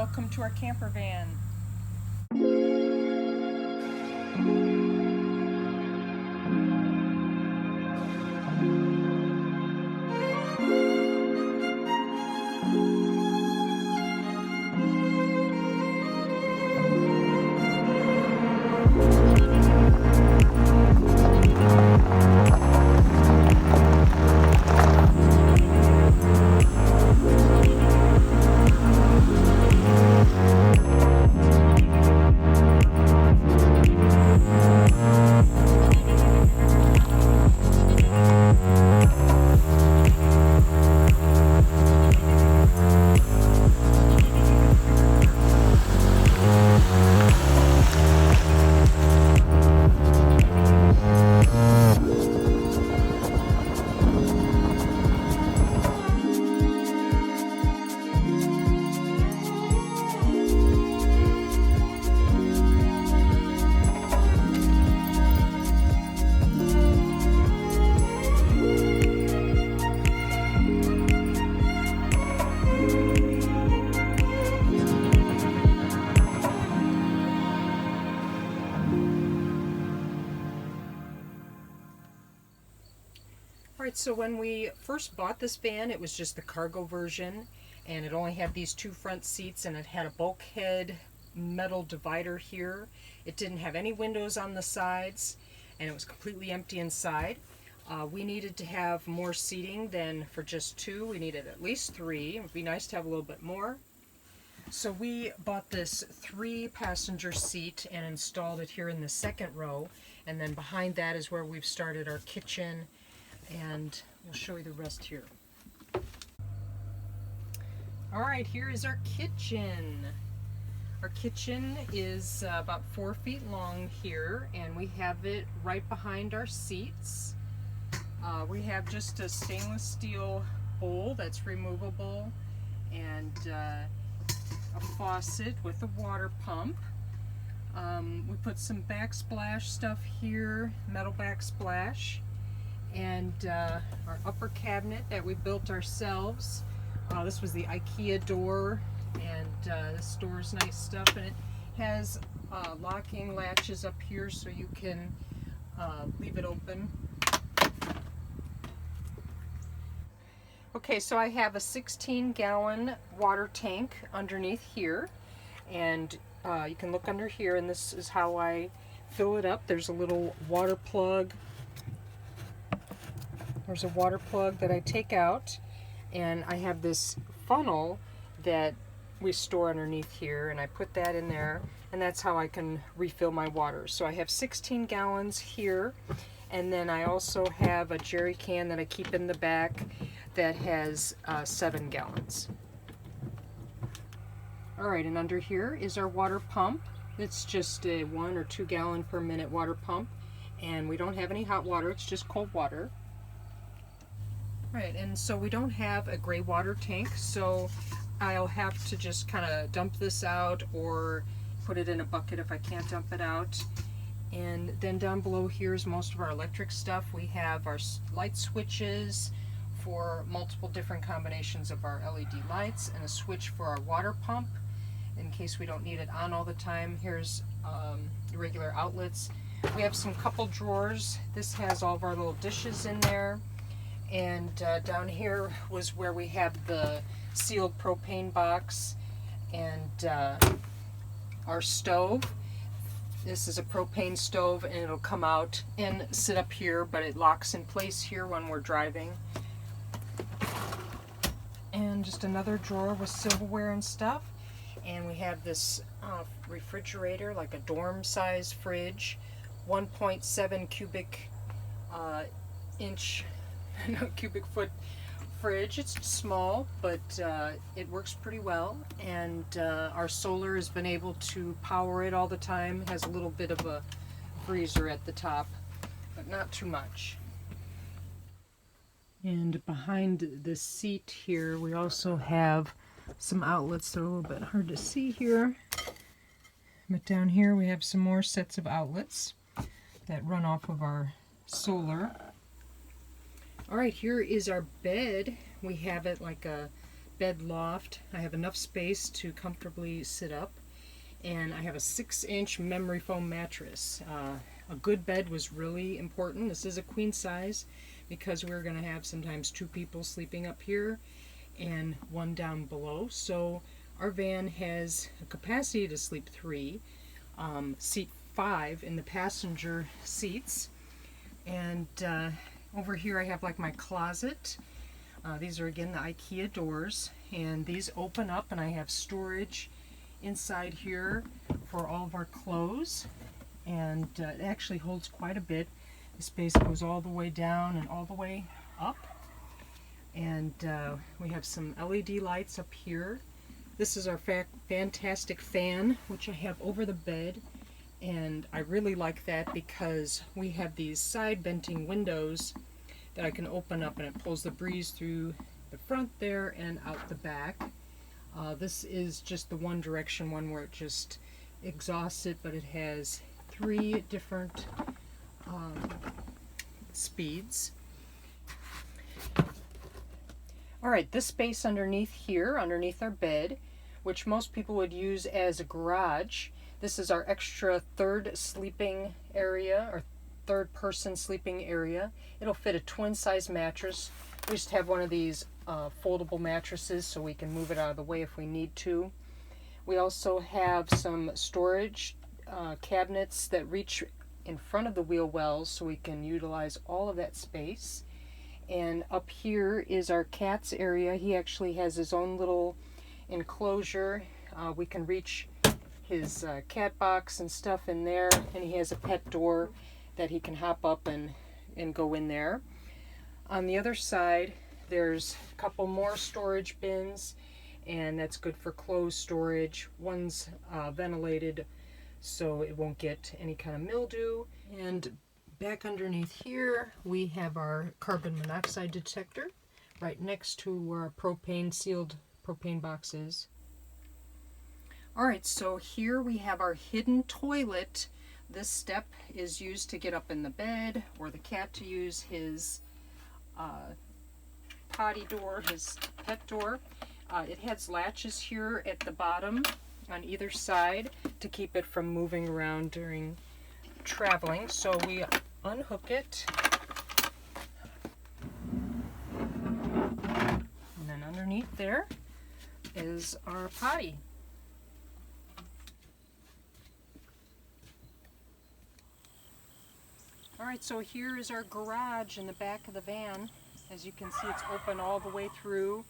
welcome to our camper van. Alright, so when we first bought this van, it was just the cargo version, and it only had these two front seats, and it had a bulkhead metal divider here. It didn't have any windows on the sides, and it was completely empty inside. We needed to have more seating than for just two. We needed at least three. It would be nice to have a little bit more. So we bought this 3-passenger seat and installed it here in the second row, and then behind that is where we've started our kitchen, and we'll show you the rest here. Alright, here is our kitchen. Our kitchen is about 4 feet long here, and we have it right behind our seats. We have just a stainless steel bowl that's removable, and a faucet with a water pump. We put some backsplash stuff here, metal backsplash, and our upper cabinet that we built ourselves. This was the IKEA door, and this door's nice stuff, and it has locking latches up here so you can leave it open. Okay, so I have a 16-gallon water tank underneath here, and you can look under here, and this is how I fill it up. There's a little water plug. There's a water plug that I take out, and I have this funnel that we store underneath here, and I put that in there, and that's how I can refill my water. So I have 16 gallons here, and then I also have a jerry can that I keep in the back that has 7 gallons. Alright, and under here is our water pump. It's just a 1 or 2 gallon per minute water pump, and we don't have any hot water, it's just cold water. Right, and so we don't have a gray water tank, so I'll have to just kind of dump this out or put it in a bucket if I can't dump it out. And then down below here is most of our electric stuff. We have our light switches for multiple different combinations of our LED lights, and a switch for our water pump in case we don't need it on all the time. Here's regular outlets. We have some couple drawers. This has all of our little dishes in there. And down here was where we have the sealed propane box and our stove. This is a propane stove, and it'll come out and sit up here, but it locks in place here when we're driving. And just another drawer with silverware and stuff. And we have this refrigerator, like a dorm size fridge, 1.7 cubic inch no, cubic foot fridge. It's small, but it works pretty well, and our solar has been able to power it all the time. It has a little bit of a freezer at the top, but not too much. And behind the seat here we also have some outlets that are a little bit hard to see here, but down here we have some more sets of outlets that run off of our solar. Alright, here is our bed. We have it like a bed loft. I have enough space to comfortably sit up, and I have a 6-inch memory foam mattress. A good bed was really important. This is a queen size because we're going to have sometimes 2 people sleeping up here and 1 down below. So our van has a capacity to sleep 3, seat 5 in the passenger seats. And over here I have like my closet. These are again the IKEA doors, and these open up, and I have storage inside here for all of our clothes, and it actually holds quite a bit. The space goes all the way down and all the way up, and we have some LED lights up here. This is our fantastic fan, which I have over the bed, and I really like that because we have these side venting windows that I can open up, and it pulls the breeze through the front there and out the back. This is just the one direction one where it just exhausts it, but it has 3 different speeds. Alright, this space underneath here, underneath our bed, which most people would use as a garage, this is our extra 3rd sleeping area, or 3rd person sleeping area. It'll fit a twin size mattress. We just have one of these foldable mattresses so we can move it out of the way if we need to. We also have some storage cabinets that reach in front of the wheel wells so we can utilize all of that space. And up here is our cat's area. He actually has his own little enclosure. We can reach his cat box and stuff in there, and he has a pet door that he can hop up and go in there. On the other side, there's a couple more storage bins, and that's good for clothes storage. One's ventilated so it won't get any kind of mildew. And back underneath here, we have our carbon monoxide detector right next to where our propane sealed propane box is. Alright, so here we have our hidden toilet. This step is used to get up in the bed, or the cat to use his potty door, his pet door. It has latches here at the bottom on either side to keep it from moving around during traveling. So we unhook it, and then underneath there is our potty. Alright, so here is our garage in the back of the van. As you can see, it's open all the way through.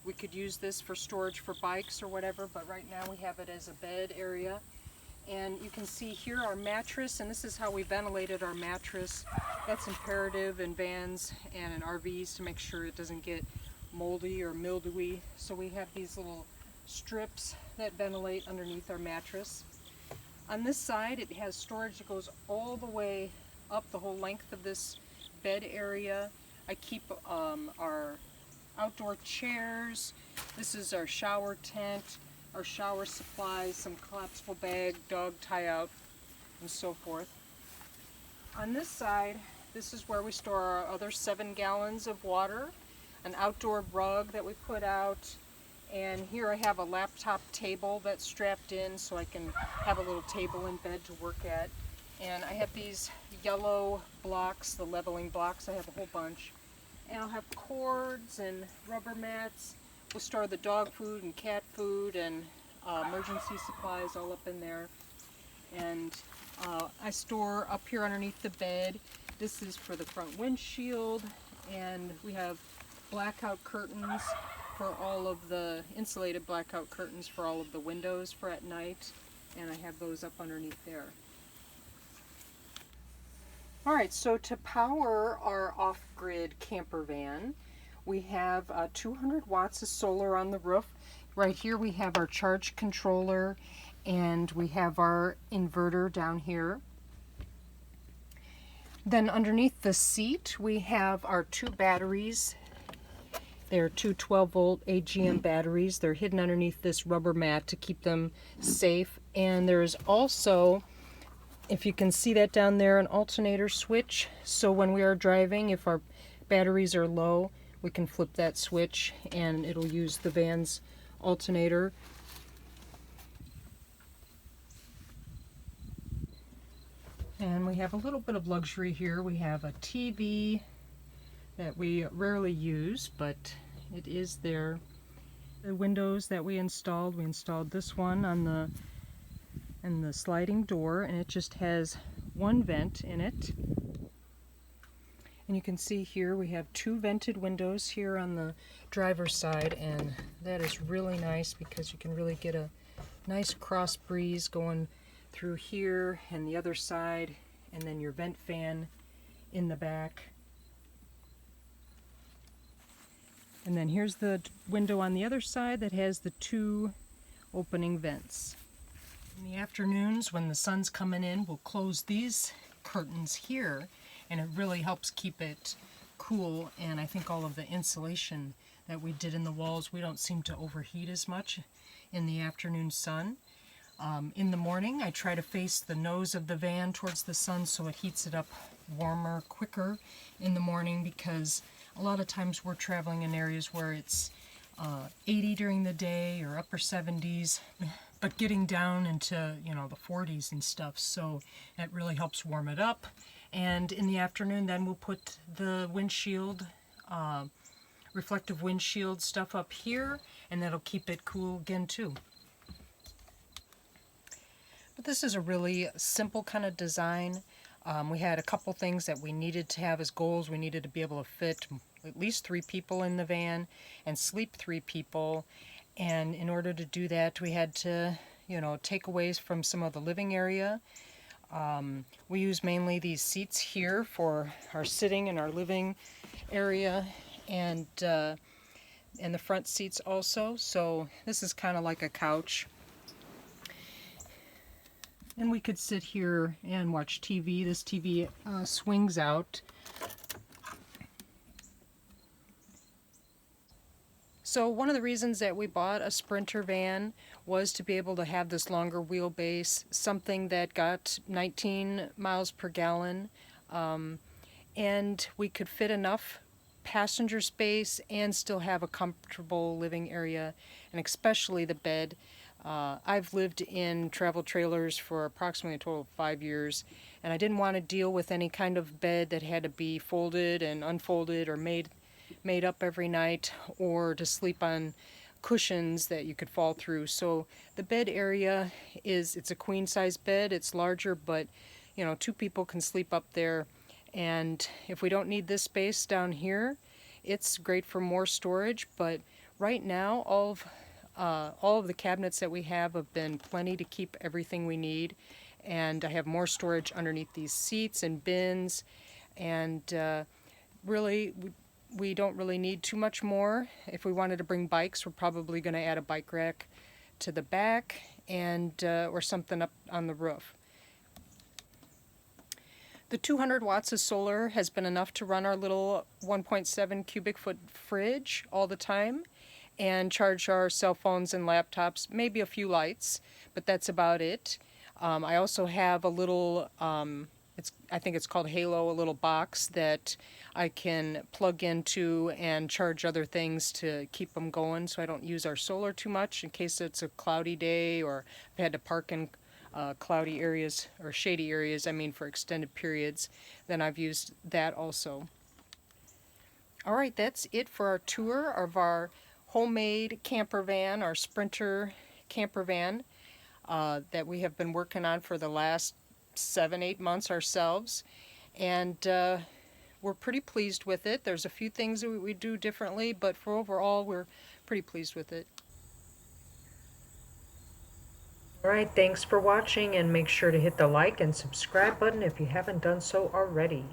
We could use this for storage for bikes or whatever, but right now we have it as a bed area. And you can see here our mattress, and this is how we ventilated our mattress. That's imperative in vans and in RVs to make sure it doesn't get moldy or mildewy. So we have these little strips that ventilate underneath our mattress. On this side, it has storage that goes all the way up the whole length of this bed area. I keep our outdoor chairs. This is our shower tent, our shower supplies, some collapsible bag, dog tie out, and so forth. On this side, this is where we store our other 7 gallons of water, an outdoor rug that we put out, and here I have a laptop table that's strapped in so I can have a little table in bed to work at. And I have these yellow blocks, the leveling blocks. I have a whole bunch. And I'll have cords and rubber mats. We'll store the dog food and cat food and emergency supplies all up in there. And I store up here underneath the bed. This is for the front windshield. And we have blackout curtains for all of the insulated blackout curtains for all of the windows for at night. And I have those up underneath there. Alright, so to power our off-grid camper van, we have 200 watts of solar on the roof. Right here we have our charge controller, and we have our inverter down here. Then underneath the seat we have our 2 batteries. They're 2 12-volt AGM batteries. They're hidden underneath this rubber mat to keep them safe. And there's also, if you can see that down there, an alternator switch. So when we are driving, if our batteries are low, we can flip that switch and it'll use the van's alternator. And we have a little bit of luxury here. We have a TV that we rarely use, but it is there. The windows that we installed this one on the sliding door, and it just has one vent in it. And you can see here we have 2 vented windows here on the driver's side, and that is really nice because you can really get a nice cross breeze going through here and the other side, and then your vent fan in the back. And then here's the window on the other side that has the 2 opening vents. In the afternoons when the sun's coming in, we'll close these curtains here, and it really helps keep it cool. And I think all of the insulation that we did in the walls, we don't seem to overheat as much in the afternoon sun. In the morning, I try to face the nose of the van towards the sun so it heats it up warmer, quicker in the morning, because a lot of times we're traveling in areas where it's 80 during the day or upper 70s, but getting down into, you know, the 40s and stuff, so that really helps warm it up. And in the afternoon, then we'll put the windshield, reflective windshield stuff up here, and that'll keep it cool again too. But this is a really simple kind of design. We had a couple things that we needed to have as goals. We needed to be able to fit at least 3 people in the van and sleep 3 people. And in order to do that, we had to, you know, take away from some of the living area. We use mainly these seats here for our sitting and our living area, and the front seats also. So this is kind of like a couch. And we could sit here and watch TV. This TV swings out. So one of the reasons that we bought a Sprinter van was to be able to have this longer wheelbase, something that got 19 miles per gallon, and we could fit enough passenger space and still have a comfortable living area, and especially the bed. I've lived in travel trailers for approximately a total of 5 years, and I didn't want to deal with any kind of bed that had to be folded and unfolded or made up every night, or to sleep on cushions that you could fall through. So the bed area it's a queen size bed. It's larger, but you know, 2 people can sleep up there. And if we don't need this space down here, it's great for more storage. But right now, all of the cabinets that we have been plenty to keep everything we need. And I have more storage underneath these seats and bins, and really we don't really need too much more. If we wanted to bring bikes, we're probably going to add a bike rack to the back, and or something up on the roof. The 200 watts of solar has been enough to run our little 1.7 cubic foot fridge all the time, and charge our cell phones and laptops, maybe a few lights, but that's about it. I also have a little, I think it's called Halo, a little box that I can plug into and charge other things to keep them going, so I don't use our solar too much in case it's a cloudy day, or I've had to park in cloudy areas, or shady areas, I mean, for extended periods. Then I've used that also. Alright, that's it for our tour of our homemade camper van, our Sprinter camper van that we have been working on for the last 7-8 months ourselves, and we're pretty pleased with it. There's a few things that we do differently, but for overall we're pretty pleased with it. Alright, thanks for watching, and make sure to hit the like and subscribe button if you haven't done so already.